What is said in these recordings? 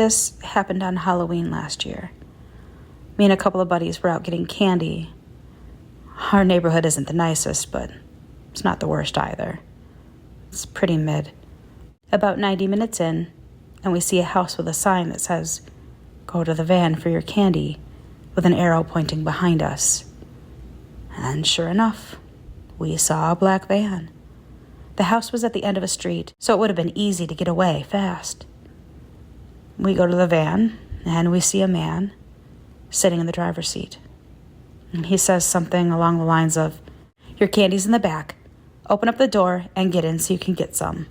This happened on Halloween last year. Me and a couple of buddies were out getting candy. Our neighborhood isn't the nicest, but it's not the worst either. It's pretty mid. About 90 minutes in, and we see a house with a sign that says, "Go to the van for your candy," with an arrow pointing behind us. And sure enough, we saw a black van. The house was at the end of a street, so it would have been easy to get away fast. We go to the van, and we see a man sitting in the driver's seat. And he says something along the lines of, "Your candy's in the back. Open up the door and get in so you can get some."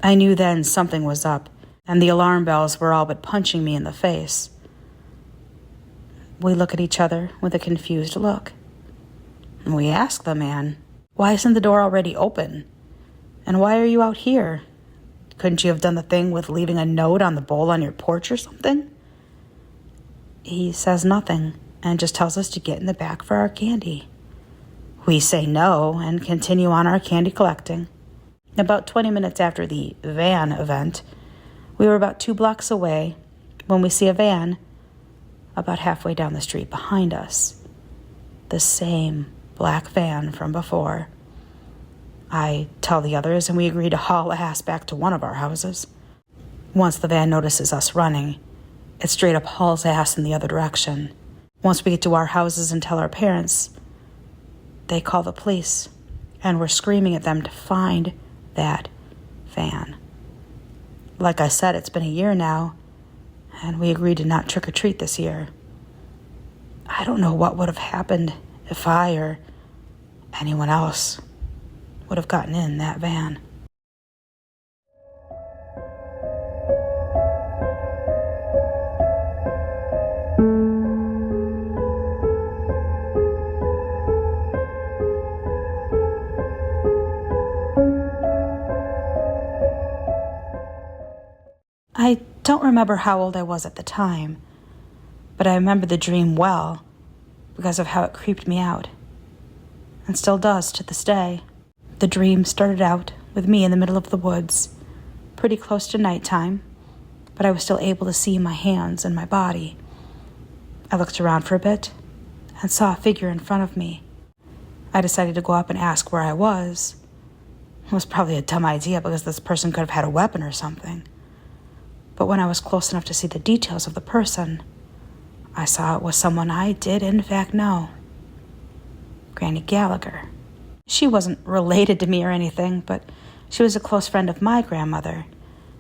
I knew then something was up, and the alarm bells were all but punching me in the face. We look at each other with a confused look. And we ask the man, "Why isn't the door already open? And why are you out here? Couldn't you have done the thing with leaving a note on the bowl on your porch or something?" He says nothing and just tells us to get in the back for our candy. We say no and continue on our candy collecting. About 20 minutes after the van event, we were about 2 blocks away when we see a van about halfway down the street behind us. The same black van from before. I tell the others, and we agree to haul ass back to one of our houses. Once the van notices us running, it straight up hauls ass in the other direction. Once we get to our houses and tell our parents, they call the police, and we're screaming at them to find that van. Like I said, it's been a year now, and we agreed to not trick-or-treat this year. I don't know what would have happened if I or anyone else would have gotten in that van. I don't remember how old I was at the time, but I remember the dream well because of how it creeped me out, and still does to this day. The dream started out with me in the middle of the woods, pretty close to nighttime, but I was still able to see my hands and my body. I looked around for a bit and saw a figure in front of me. I decided to go up and ask where I was. It was probably a dumb idea because this person could have had a weapon or something. But when I was close enough to see the details of the person, I saw it was someone I did in fact know. Granny Gallagher. She wasn't related to me or anything, but she was a close friend of my grandmother,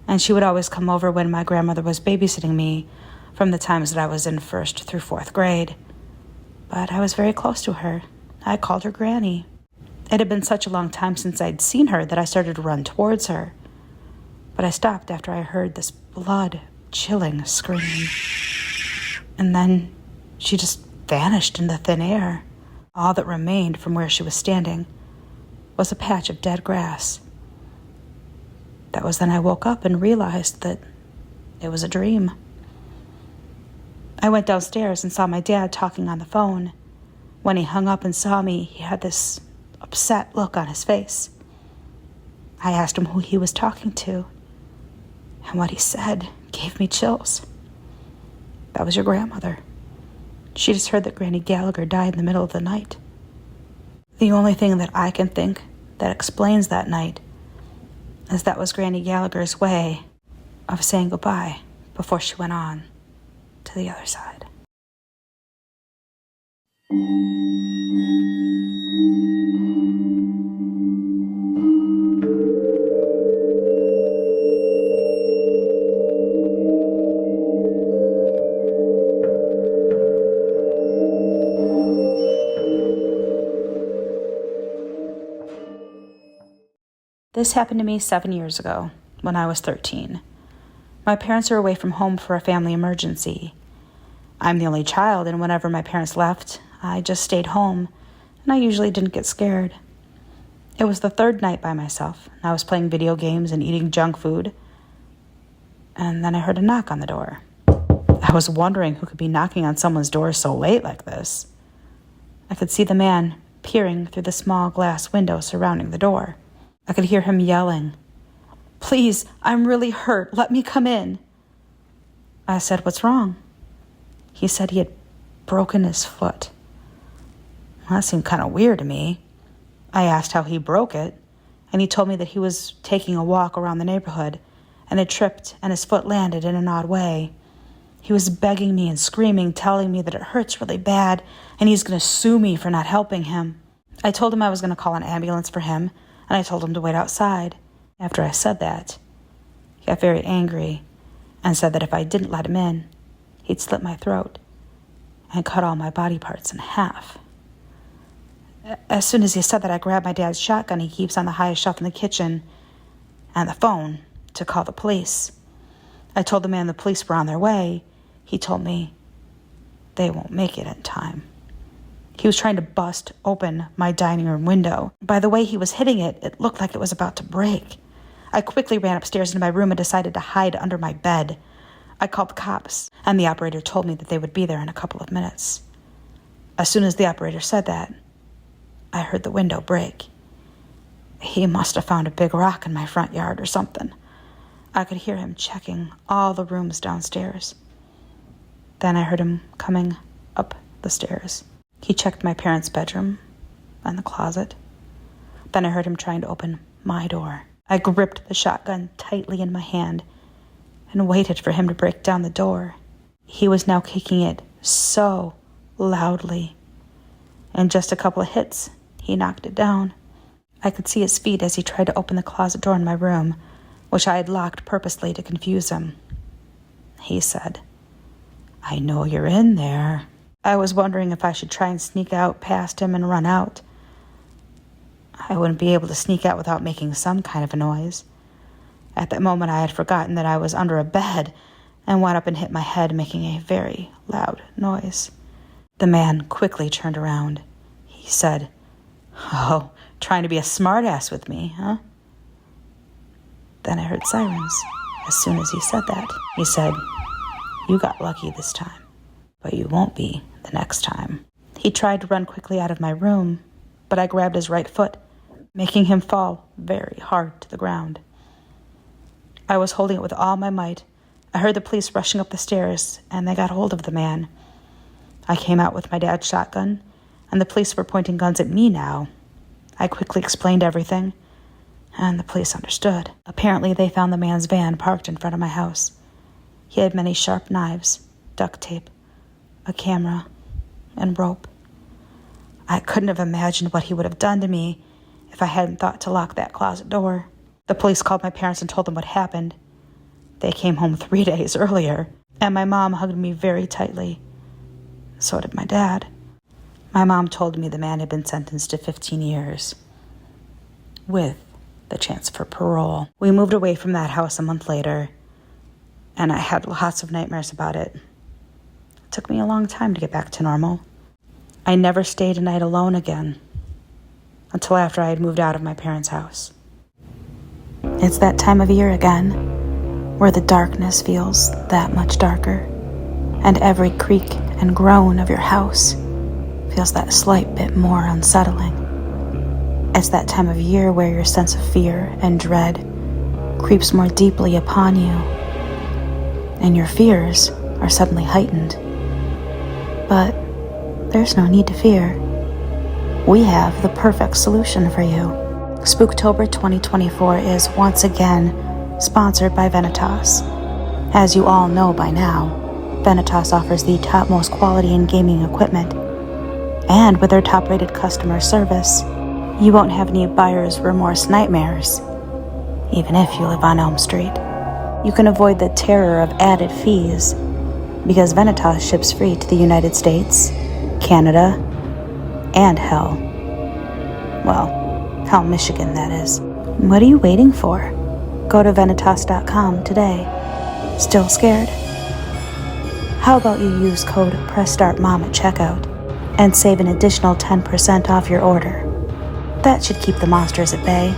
and she would always come over when my grandmother was babysitting me from the times that I was in 1st through 4th grade. But I was very close to her. I called her Granny. It had been such a long time since I'd seen her that I started to run towards her. But I stopped after I heard this blood-chilling scream. And then she just vanished into thin air. All that remained from where she was standing was a patch of dead grass. That was then I woke up and realized that it was a dream. I went downstairs and saw my dad talking on the phone. When he hung up and saw me, he had this upset look on his face. I asked him who he was talking to, and what he said gave me chills. That was your grandmother. She just heard that Granny Gallagher died in the middle of the night. The only thing that I can think that explains that night is that was Granny Gallagher's way of saying goodbye before she went on to the other side. This happened to me 7 years ago, when I was 13. My parents were away from home for a family emergency. I'm the only child, and whenever my parents left, I just stayed home, and I usually didn't get scared. It was the 3rd night by myself, and I was playing video games and eating junk food, and then I heard a knock on the door. I was wondering who could be knocking on someone's door so late like this. I could see the man peering through the small glass window surrounding the door. I could hear him yelling, "Please, I'm really hurt. Let me come in." I said, "What's wrong?" He said he had broken his foot. Well, that seemed kind of weird to me. I asked how he broke it, and he told me that he was taking a walk around the neighborhood and had tripped and his foot landed in an odd way. He was begging me and screaming, telling me that it hurts really bad and he's going to sue me for not helping him. I told him I was going to call an ambulance for him, and I told him to wait outside. After I said that, he got very angry and said that if I didn't let him in, he'd slit my throat and cut all my body parts in half. As soon as he said that, I grabbed my dad's shotgun he keeps on the highest shelf in the kitchen and the phone to call the police. I told the man the police were on their way. He told me they won't make it in time. He was trying to bust open my dining room window. By the way he was hitting it, it looked like it was about to break. I quickly ran upstairs into my room and decided to hide under my bed. I called the cops, and the operator told me that they would be there in a couple of minutes. As soon as the operator said that, I heard the window break. He must have found a big rock in my front yard or something. I could hear him checking all the rooms downstairs. Then I heard him coming up the stairs. He checked my parents' bedroom and the closet. Then I heard him trying to open my door. I gripped the shotgun tightly in my hand and waited for him to break down the door. He was now kicking it so loudly. In just a couple of hits, he knocked it down. I could see his feet as he tried to open the closet door in my room, which I had locked purposely to confuse him. He said, "I know you're in there." I was wondering if I should try and sneak out past him and run out. I wouldn't be able to sneak out without making some kind of a noise. At that moment, I had forgotten that I was under a bed and went up and hit my head, making a very loud noise. The man quickly turned around. He said, "Oh, trying to be a smartass with me, huh?" Then I heard sirens as soon as he said that. He said, "You got lucky this time, but you won't be the next time." He tried to run quickly out of my room, but I grabbed his right foot, making him fall very hard to the ground. I was holding it with all my might. I heard the police rushing up the stairs, and they got hold of the man. I came out with my dad's shotgun, and the police were pointing guns at me now. I quickly explained everything, and the police understood. Apparently, they found the man's van parked in front of my house. He had many sharp knives, duct tape, a camera, and rope. I couldn't have imagined what he would have done to me if I hadn't thought to lock that closet door. The police called my parents and told them what happened. They came home 3 days earlier, and my mom hugged me very tightly. So did my dad. My mom told me the man had been sentenced to 15 years, with the chance for parole. We moved away from that house a month later, and I had lots of nightmares about it. It took me a long time to get back to normal. I never stayed a night alone again until after I had moved out of my parents' house. It's that time of year again, where the darkness feels that much darker, and every creak and groan of your house feels that slight bit more unsettling. It's that time of year where your sense of fear and dread creeps more deeply upon you, and your fears are suddenly heightened. But there's no need to fear. We have the perfect solution for you. Spooktober 2024 is once again sponsored by VENATOS. As you all know by now, VENATOS offers the topmost quality in gaming equipment. And with their top-rated customer service, you won't have any buyer's remorse nightmares, even if you live on Elm Street. You can avoid the terror of added fees because VENATOS ships free to the United States, Canada, and hell. Well, Hell, Michigan, that is. What are you waiting for? Go to VENATOS.com today. Still scared? How about you use code PRESSSTARTMOM at checkout and save an additional 10% off your order? That should keep the monsters at bay.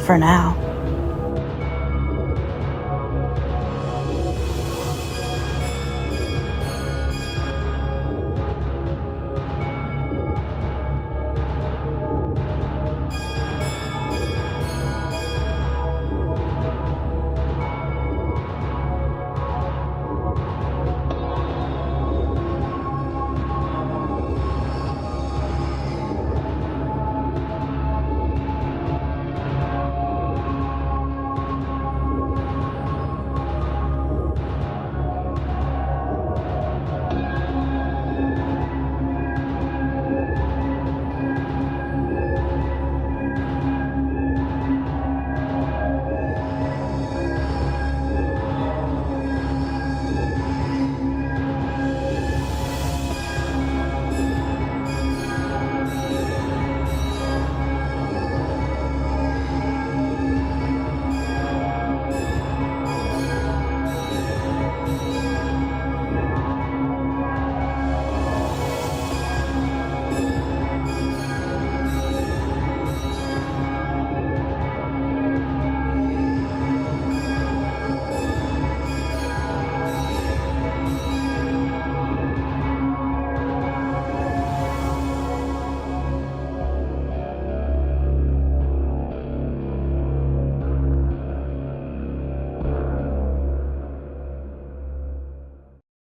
For now.